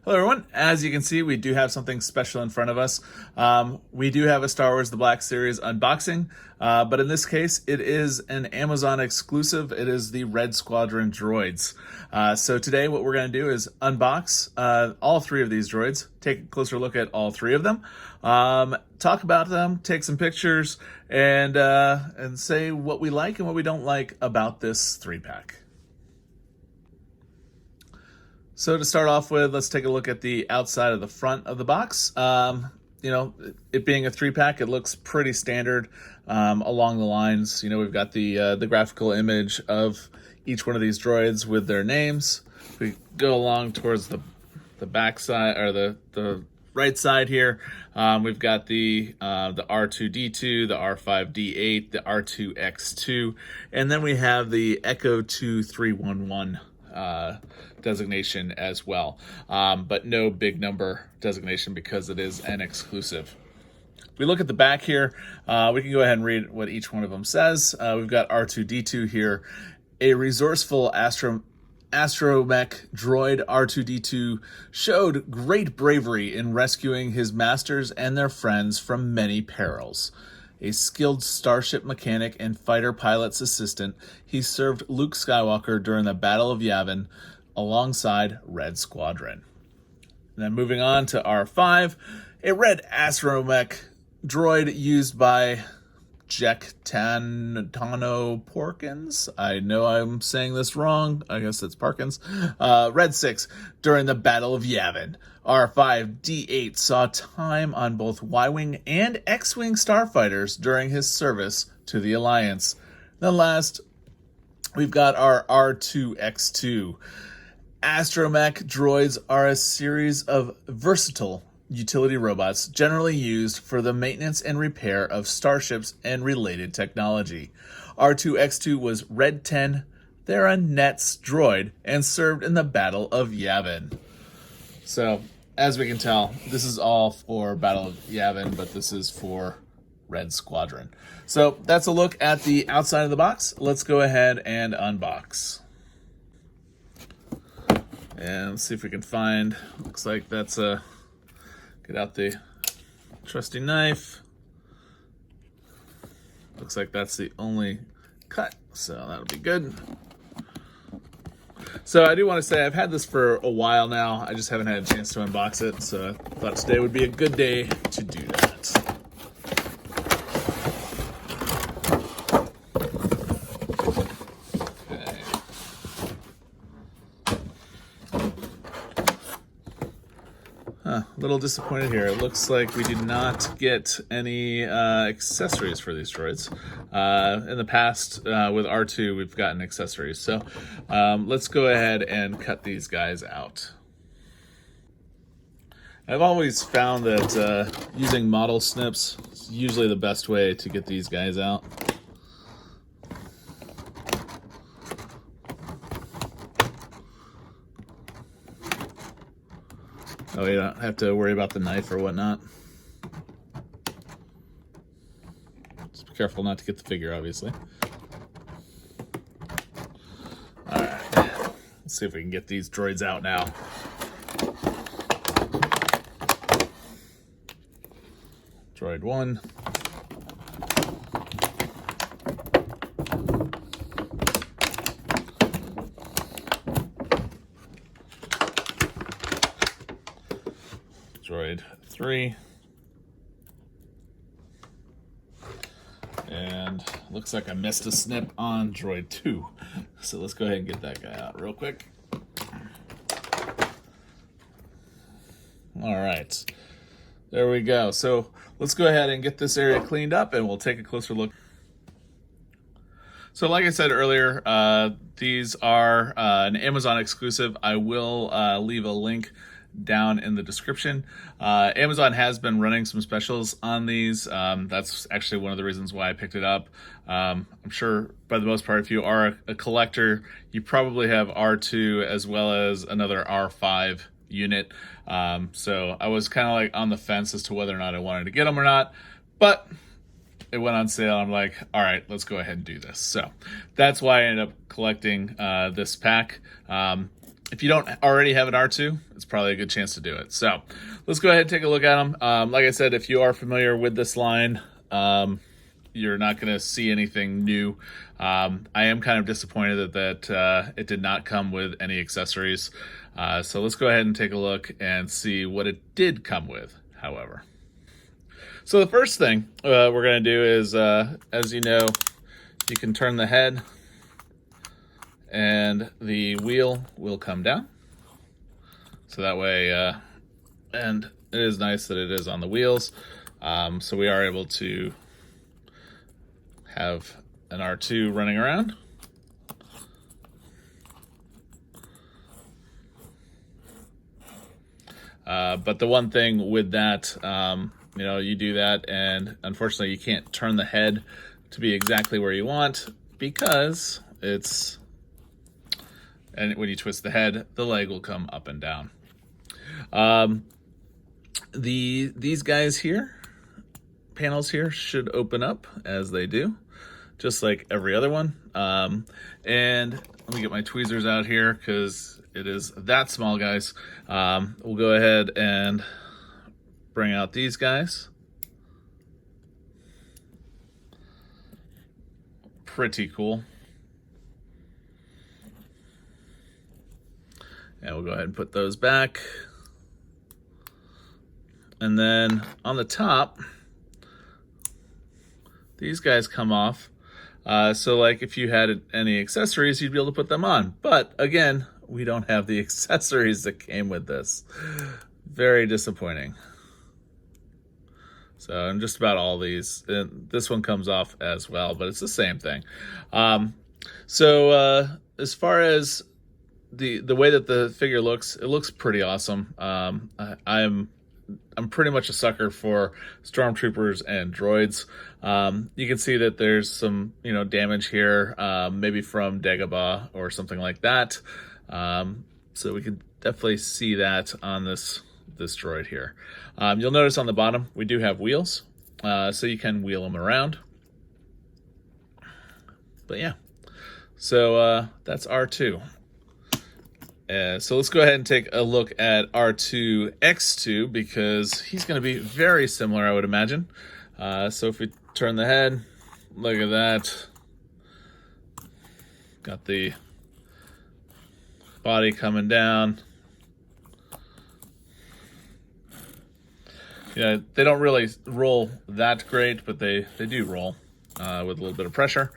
Hello everyone, as you can see we do have something special in front of us. We do have a Star Wars The Black Series unboxing, but in this case it is an Amazon exclusive. It is the Red Squadron droids. So today what we're going to do is unbox all three of these droids, take a closer look at all three of them, talk about them, take some pictures, and say what we like and what we don't like about this 3-pack. So to start off with, let's take a look at the outside of the front of the box. It being a 3-pack, it looks pretty standard along the lines. We've got the graphical image of each one of these droids with their names. We go along towards the back side, or the right side here. We've got the R2-D2, the R5-D8, the R2-X2, and then we have the Echo 2311 designation as well, but no big number designation because it is an exclusive. If we look at the back here, we can go ahead and read what each one of them says. We've got R2-D2 here. A resourceful astromech droid, R2-D2 showed great bravery in rescuing his masters and their friends from many perils. A skilled starship mechanic and fighter pilot's assistant, he served Luke Skywalker during the Battle of Yavin alongside Red Squadron. And then moving on to R5, a red astromech droid used by Jack Tano Porkins. I know I'm saying this wrong. I guess it's Parkins. Red 6 during the Battle of Yavin. R5-D8 saw time on both Y-Wing and X-Wing starfighters during his service to the Alliance. Then last, we've got our R2-X2. Astromech droids are a series of versatile utility robots generally used for the maintenance and repair of starships and related technology. R2-X2 was Red 10 Theranet's droid and served in the Battle of Yavin. So, as we can tell, this is all for Battle of Yavin, but this is for Red Squadron. So, that's a look at the outside of the box. Let's go ahead and unbox. And let's see if we can find, looks like that's get out the trusty knife. Looks like that's the only cut, so that'll be good. So I do want to say I've had this for a while now. I just haven't had a chance to unbox it, so I thought today would be a good day to do that. A little disappointed here. It looks like we did not get any accessories for these droids. In the past, with R2, we've gotten accessories. So let's go ahead and cut these guys out. I've always found that using model snips is usually the best way to get these guys out. Oh, you don't have to worry about the knife or whatnot. Just be careful not to get the figure, obviously. Alright, let's see if we can get these droids out now. Droid 1. Droid 3, and looks like I missed a snip on Droid 2, so let's go ahead and get that guy out real quick. All right, there we go. So let's go ahead and get this area cleaned up and we'll take a closer look. So like I said earlier, these are an Amazon exclusive. I will leave a link down in the description. Amazon has been running some specials on these. That's actually one of the reasons why I picked it up. I'm sure by the most part, if you are a collector, you probably have R2 as well as another R5 unit. So I was kind of like on the fence as to whether or not I wanted to get them or not, but it went on sale. I'm like, all right, let's go ahead and do this. So that's why I ended up collecting this pack. if you don't already have an R2, it's probably a good chance to do it. So let's go ahead and take a look at them. Like I said, if you are familiar with this line, you're not going to see anything new. I am kind of disappointed that it did not come with any accessories. So let's go ahead and take a look and see what it did come with, however. So the first thing we're going to do is, as you know, you can turn the head and the wheel will come down. So that way, and it is nice that it is on the wheels. So we are able to have an R2 running around. But the one thing with that, you know, you do that and unfortunately you can't turn the head to be exactly where you want because it's, and when you twist the head, the leg will come up and down. These guys here, panels here, should open up as they do, just like every other one. And let me get my tweezers out here because it is that small, guys. We'll go ahead and bring out these guys. Pretty cool. And we'll go ahead and put those back. And then on the top, these guys come off. So like if you had any accessories, you'd be able to put them on. But again, we don't have the accessories that came with this. Very disappointing. So, and just about all these, and this one comes off as well, but it's the same thing. As far as the way that the figure looks, it looks pretty awesome. I'm pretty much a sucker for stormtroopers and droids. You can see that there's some, you know, damage here, maybe from Dagobah or something like that. So we can definitely see that on this droid here. You'll notice on the bottom we do have wheels, so you can wheel them around. But yeah, so that's R2. So let's go ahead and take a look at R2-X2 because he's going to be very similar, I would imagine. So if we turn the head, look at that. Got the body coming down. Yeah, they don't really roll that great, but they do roll with a little bit of pressure.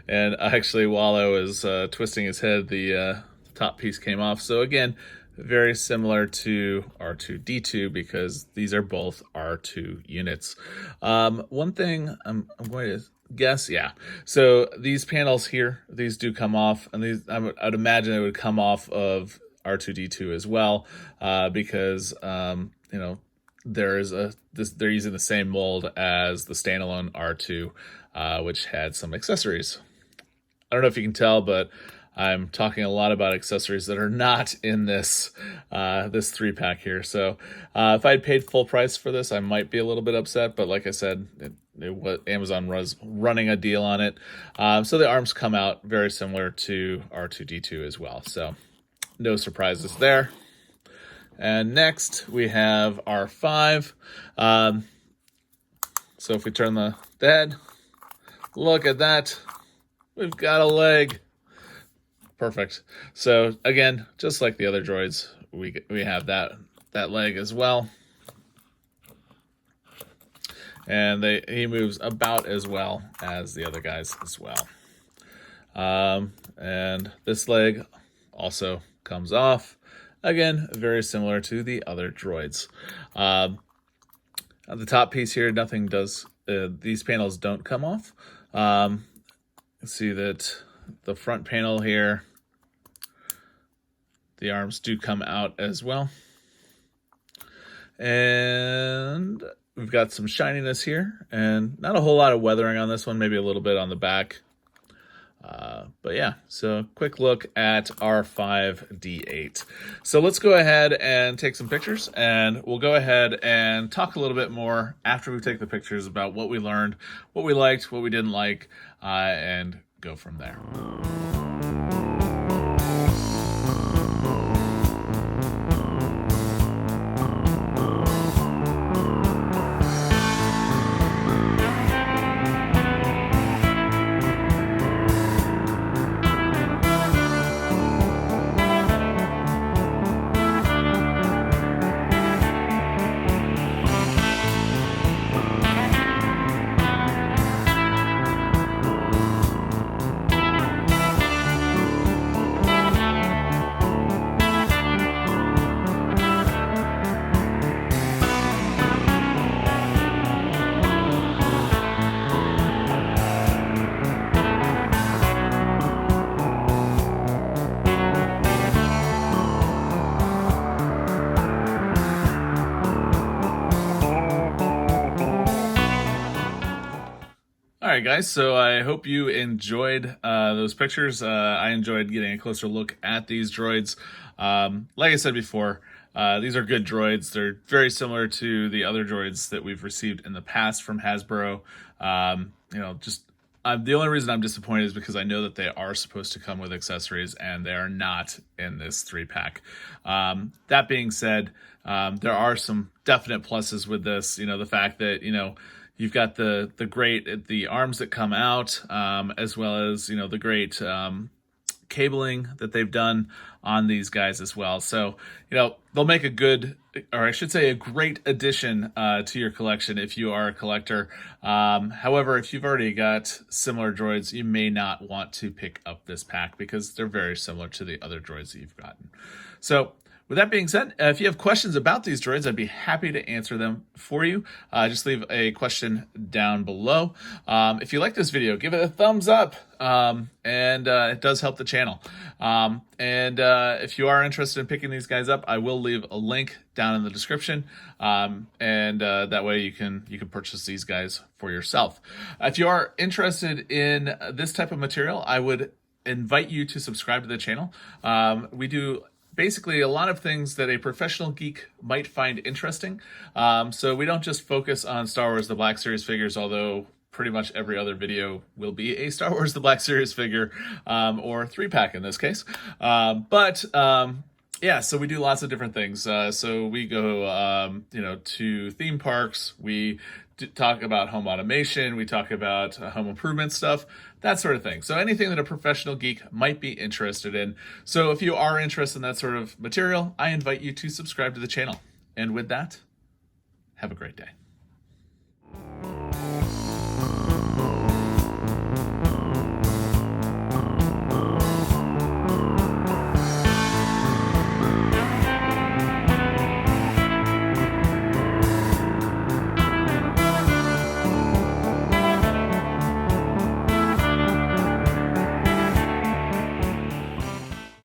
And actually, while I was twisting his head, the top piece came off. So again, very similar to R2-D2 because these are both R2 units. One thing I'm going to guess, yeah. So these panels here, these do come off, and these I'd imagine it would come off of R2-D2 as well, because you know, they're using the same mold as the standalone R2, which had some accessories. I don't know if you can tell, but I'm talking a lot about accessories that are not in this this 3-pack here. So if I had paid full price for this, I might be a little bit upset. But like I said, Amazon was running a deal on it. So the arms come out very similar to R2-D2 as well. So no surprises there. And next we have R5. So if we turn the head, look at that. We've got a leg. Perfect. So again, just like the other droids, we have that leg as well. And he moves about as well as the other guys as well. And this leg also comes off. Again, very similar to the other droids. On the top piece here, nothing does. These panels don't come off. See that the front panel here, the arms do come out as well. And we've got some shininess here and not a whole lot of weathering on this one, maybe a little bit on the back. But yeah, so quick look at R5-D8. So let's go ahead and take some pictures, and we'll go ahead and talk a little bit more after we take the pictures about what we learned, what we liked, what we didn't like, and go from there. All right, guys, so I hope you enjoyed those pictures. I enjoyed getting a closer look at these droids. Like I said before, these are good droids. They're very similar to the other droids that we've received in the past from Hasbro. The only reason I'm disappointed is because I know that they are supposed to come with accessories, and they are not in this 3-pack. That being said, there are some definite pluses with this. The fact that, you've got the arms that come out, as well as, the great cabling that they've done on these guys as well. So, they'll make a great addition to your collection if you are a collector. However, if you've already got similar droids, you may not want to pick up this pack because they're very similar to the other droids that you've gotten. So, with that being said, if you have questions about these droids, I'd be happy to answer them for you. Just leave a question down below. If you like this video, give it a thumbs up, and it does help the channel. If you are interested in picking these guys up, I will leave a link down in the description, that way you can purchase these guys for yourself. If you are interested in this type of material, I would invite you to subscribe to the channel. We do basically a lot of things that a professional geek might find interesting. So we don't just focus on Star Wars The Black Series figures, although pretty much every other video will be a Star Wars The Black Series figure, or 3-pack in this case. Yeah, so we do lots of different things. So we go, to theme parks. We talk about home automation. We talk about home improvement stuff, that sort of thing. So anything that a professional geek might be interested in. So if you are interested in that sort of material, I invite you to subscribe to the channel. And with that, have a great day.